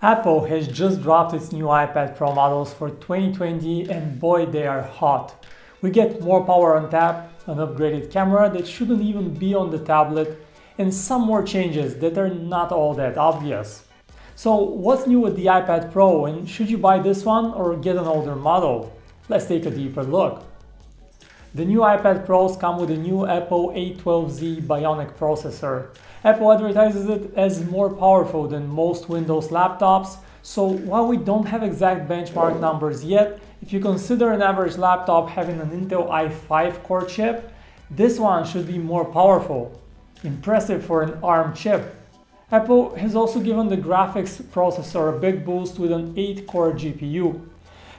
Apple has just dropped its new iPad Pro models for 2020 and boy they are hot. We get more power on tap, an upgraded camera that shouldn't even be on the tablet, and some more changes that are not all that obvious. So what's new with the iPad Pro, and should you buy this one or get an older model? Let's take a deeper look. The new iPad Pros come with a new Apple A12Z Bionic processor. Apple advertises it as more powerful than most Windows laptops, so while we don't have exact benchmark numbers yet, if you consider an average laptop having an Intel i5 core chip, this one should be more powerful. Impressive for an ARM chip. Apple has also given the graphics processor a big boost with an 8-core GPU.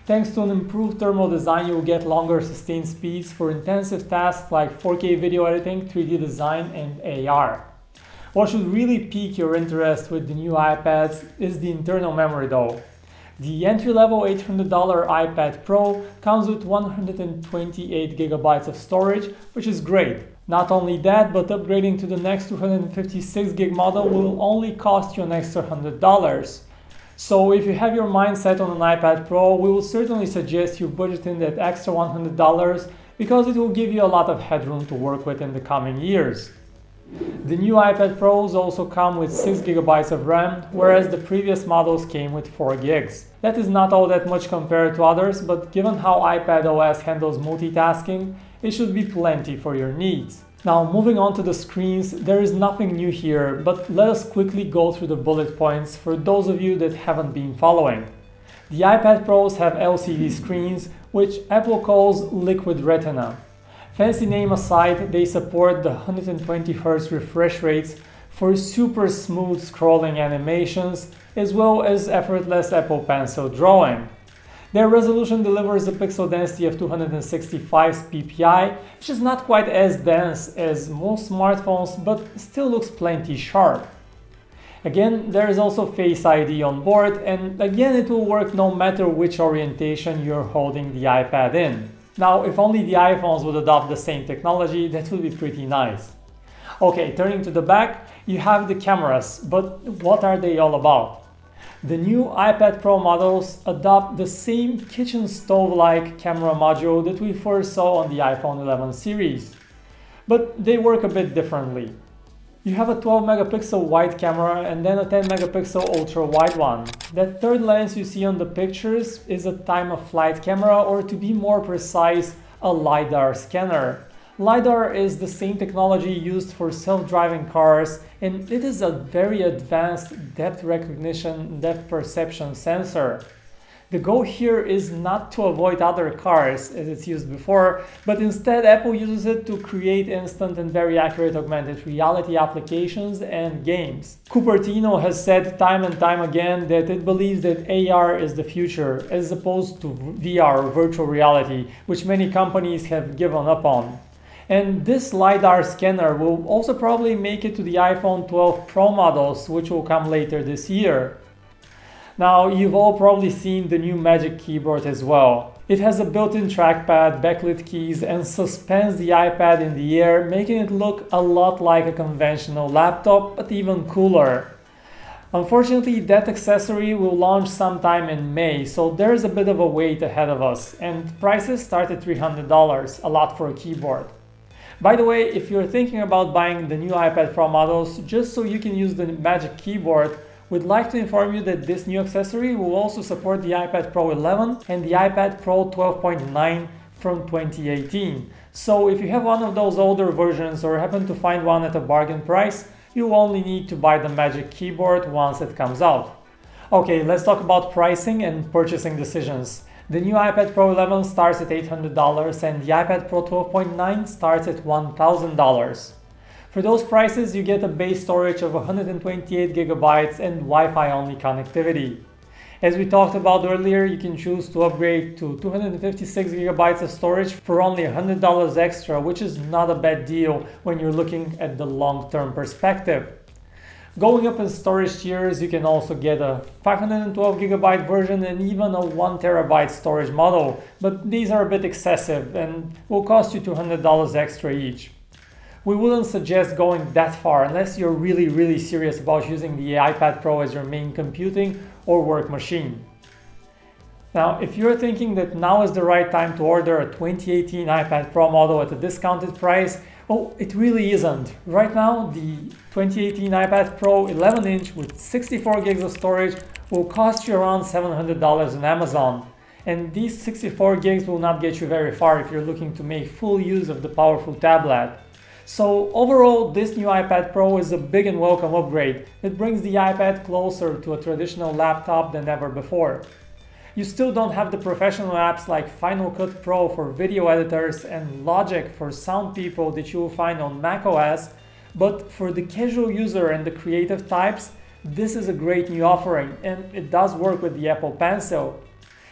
Thanks to an improved thermal design, you'll get longer sustained speeds for intensive tasks like 4K video editing, 3D design, and AR. What should really pique your interest with the new iPads is the internal memory though. The entry-level $800 iPad Pro comes with 128 GB of storage, which is great. Not only that, but upgrading to the next 256 GB model will only cost you an extra $100. So if you have your mind set on an iPad Pro, we will certainly suggest you budget in that extra $100 because it will give you a lot of headroom to work with in the coming years. The new iPad Pros also come with 6 GB of RAM, whereas the previous models came with 4 gigs. That is not all that much compared to others, but given how iPadOS handles multitasking, it should be plenty for your needs. Now, moving on to the screens, there is nothing new here, but let us quickly go through the bullet points for those of you that haven't been following. The iPad Pros have LCD screens, which Apple calls Liquid Retina. Fancy name aside, they support the 120Hz refresh rates for super smooth scrolling animations, as well as effortless Apple Pencil drawing. Their resolution delivers a pixel density of 265 ppi, which is not quite as dense as most smartphones, but still looks plenty sharp. Again, there is also Face ID on board, and again it will work no matter which orientation you're holding the iPad in. Now, if only the iPhones would adopt the same technology, that would be pretty nice. Okay, turning to the back, you have the cameras, but what are they all about? The new iPad Pro models adopt the same kitchen stove-like camera module that we first saw on the iPhone 11 series, but they work a bit differently. You have a 12 megapixel wide camera and then a 10 megapixel ultra wide one. That third lens you see on the pictures is a time-of-flight camera, or to be more precise, a LiDAR scanner. LiDAR is the same technology used for self-driving cars, and it is a very advanced depth recognition, depth perception sensor. The goal here is not to avoid other cars as it's used before, but instead Apple uses it to create instant and very accurate augmented reality applications and games. Cupertino has said time and time again that it believes that AR is the future as opposed to VR, virtual reality, which many companies have given up on. And this LiDAR scanner will also probably make it to the iPhone 12 Pro models, which will come later this year. Now, you've all probably seen the new Magic Keyboard as well. It has a built-in trackpad, backlit keys, and suspends the iPad in the air, making it look a lot like a conventional laptop, but even cooler. Unfortunately, that accessory will launch sometime in May, so there's a bit of a wait ahead of us, and prices start at $300, a lot for a keyboard. By the way, if you're thinking about buying the new iPad Pro models just so you can use the Magic Keyboard, we'd like to inform you that this new accessory will also support the iPad Pro 11 and the iPad Pro 12.9 from 2018. So if you have one of those older versions or happen to find one at a bargain price, you only need to buy the Magic Keyboard once it comes out. Okay, let's talk about pricing and purchasing decisions. The new iPad Pro 11 starts at $800 and the iPad Pro 12.9 starts at $1,000. For those prices, you get a base storage of 128 GB and Wi-Fi only connectivity. As we talked about earlier, you can choose to upgrade to 256 GB of storage for only $100 extra, which is not a bad deal when you're looking at the long-term perspective. Going up in storage tiers, you can also get a 512 GB version and even a 1 TB storage model, but these are a bit excessive and will cost you $200 extra each. We wouldn't suggest going that far unless you're really serious about using the iPad Pro as your main computing or work machine. Now, if you're thinking that now is the right time to order a 2018 iPad Pro model at a discounted price, well, it really isn't. Right now, the 2018 iPad Pro 11-inch with 64 gigs of storage will cost you around $700 on Amazon. And these 64 gigs will not get you very far if you're looking to make full use of the powerful tablet. So overall, this new iPad Pro is a big and welcome upgrade that brings the iPad closer to a traditional laptop than ever before. You still don't have the professional apps like Final Cut Pro for video editors and Logic for sound people that you will find on macOS, but for the casual user and the creative types, this is a great new offering, and it does work with the Apple Pencil.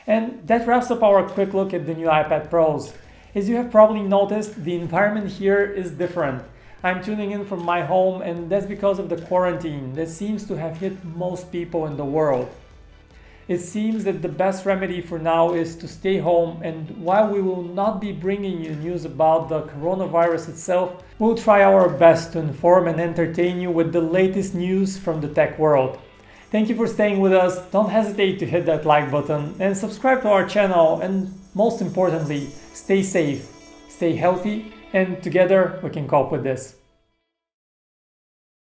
And that wraps up our quick look at the new iPad Pros. As you have probably noticed, the environment here is different. I'm tuning in from my home, and that's because of the quarantine that seems to have hit most people in the world. It seems that the best remedy for now is to stay home, and while we will not be bringing you news about the coronavirus itself, we'll try our best to inform and entertain you with the latest news from the tech world. Thank you for staying with us. Don't hesitate to hit that like button and subscribe to our channel, and most importantly, stay safe, stay healthy, and together we can cope with this.